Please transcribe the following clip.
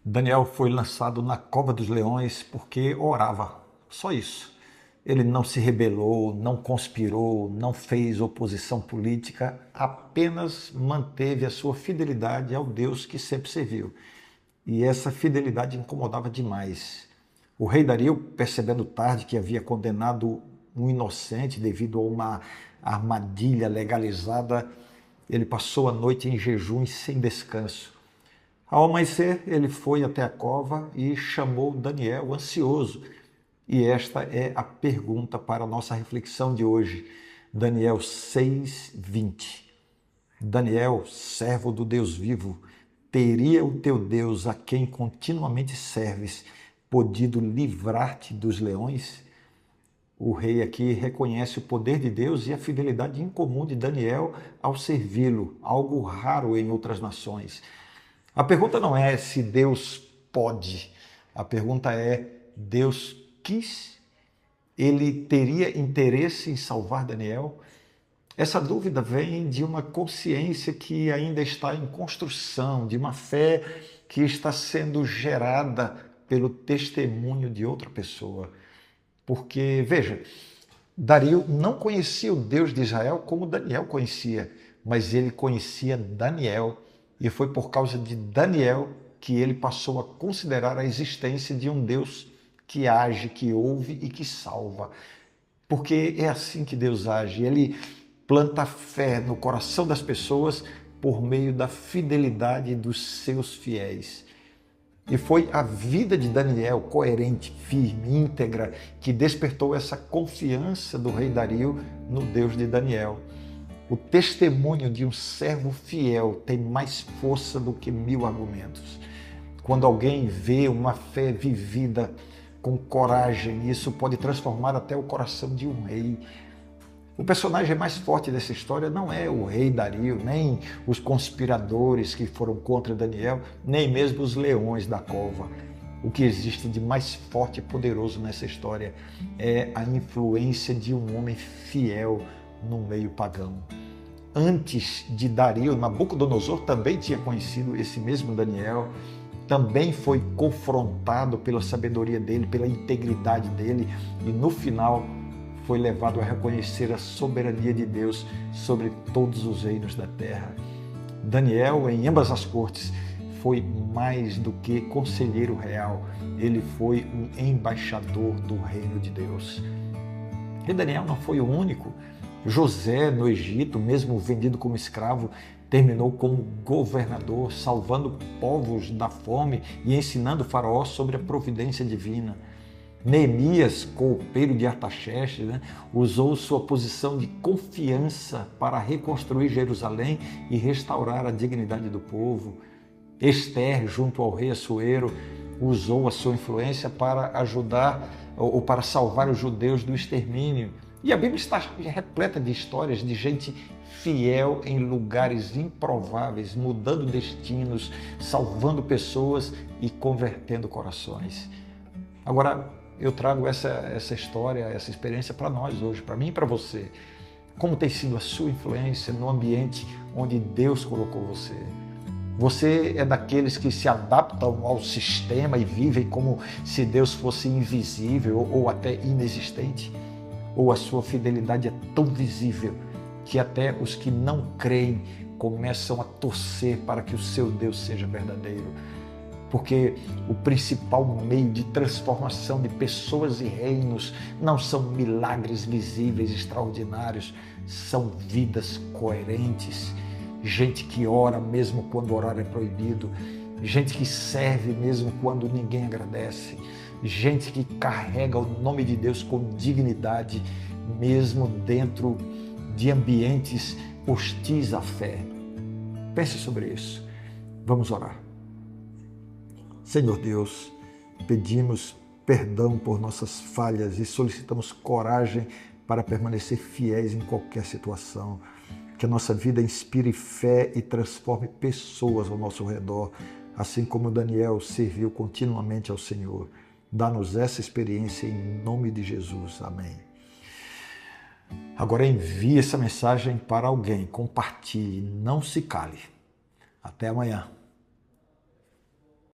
Daniel foi lançado na cova dos leões porque orava, só isso. Ele não se rebelou, não conspirou, não fez oposição política, apenas manteve a sua fidelidade ao Deus que sempre serviu. E essa fidelidade incomodava demais. O rei Dario, percebendo tarde que havia condenado um inocente devido a uma armadilha legalizada, ele passou a noite em jejum e sem descanso. Ao amanhecer, ele foi até a cova e chamou Daniel, ansioso. E esta é a pergunta para a nossa reflexão de hoje. Daniel 6:20. Daniel, servo do Deus vivo, teria o teu Deus, a quem continuamente serves, podido livrar-te dos leões? O rei aqui reconhece o poder de Deus e a fidelidade incomum de Daniel ao servi-lo, algo raro em outras nações. A pergunta não é se Deus pode, a pergunta é: Deus quis? Ele teria interesse em salvar Daniel? Essa dúvida vem de uma consciência que ainda está em construção, de uma fé que está sendo gerada pelo testemunho de outra pessoa. Porque, veja, Dario não conhecia o Deus de Israel como Daniel conhecia, mas ele conhecia Daniel. E foi por causa de Daniel que ele passou a considerar a existência de um Deus que age, que ouve e que salva. Porque é assim que Deus age. Ele planta fé no coração das pessoas por meio da fidelidade dos seus fiéis. E foi a vida de Daniel, coerente, firme, íntegra, que despertou essa confiança do rei Dario no Deus de Daniel. O testemunho de um servo fiel tem mais força do que 1000 argumentos. Quando alguém vê uma fé vivida com coragem, isso pode transformar até o coração de um rei. O personagem mais forte dessa história não é o rei Dario, nem os conspiradores que foram contra Daniel, nem mesmo os leões da cova. O que existe de mais forte e poderoso nessa história é a influência de um homem fiel no meio pagão. Antes de Dario, Nabucodonosor também tinha conhecido esse mesmo Daniel, também foi confrontado pela sabedoria dele, pela integridade dele, e no final foi levado a reconhecer a soberania de Deus sobre todos os reinos da terra. Daniel, em ambas as cortes, foi mais do que conselheiro real, ele foi um embaixador do reino de Deus. E Daniel não foi o único. José, no Egito, mesmo vendido como escravo, terminou como governador, salvando povos da fome e ensinando o faraó sobre a providência divina. Neemias, copeiro de Artaxerxes, usou sua posição de confiança para reconstruir Jerusalém e restaurar a dignidade do povo. Esther, junto ao rei Assuero, usou a sua influência para ajudar ou para salvar os judeus do extermínio. E a Bíblia está repleta de histórias de gente fiel em lugares improváveis, mudando destinos, salvando pessoas e convertendo corações. Agora, eu trago essa história, essa experiência para nós hoje, para mim e para você. Como tem sido a sua influência no ambiente onde Deus colocou você? Você é daqueles que se adaptam ao sistema e vivem como se Deus fosse invisível ou até inexistente? Ou a sua fidelidade é tão visível que até os que não creem começam a torcer para que o seu Deus seja verdadeiro? Porque o principal meio de transformação de pessoas e reinos não são milagres visíveis, extraordinários, são vidas coerentes, gente que ora mesmo quando orar é proibido, gente que serve mesmo quando ninguém agradece, gente que carrega o nome de Deus com dignidade, mesmo dentro de ambientes hostis à fé. Pense sobre isso. Vamos orar. Senhor Deus, pedimos perdão por nossas falhas e solicitamos coragem para permanecer fiéis em qualquer situação. Que a nossa vida inspire fé e transforme pessoas ao nosso redor, assim como Daniel serviu continuamente ao Senhor. Dá-nos essa experiência em nome de Jesus. Amém. Agora envie essa mensagem para alguém, compartilhe, não se cale. Até amanhã.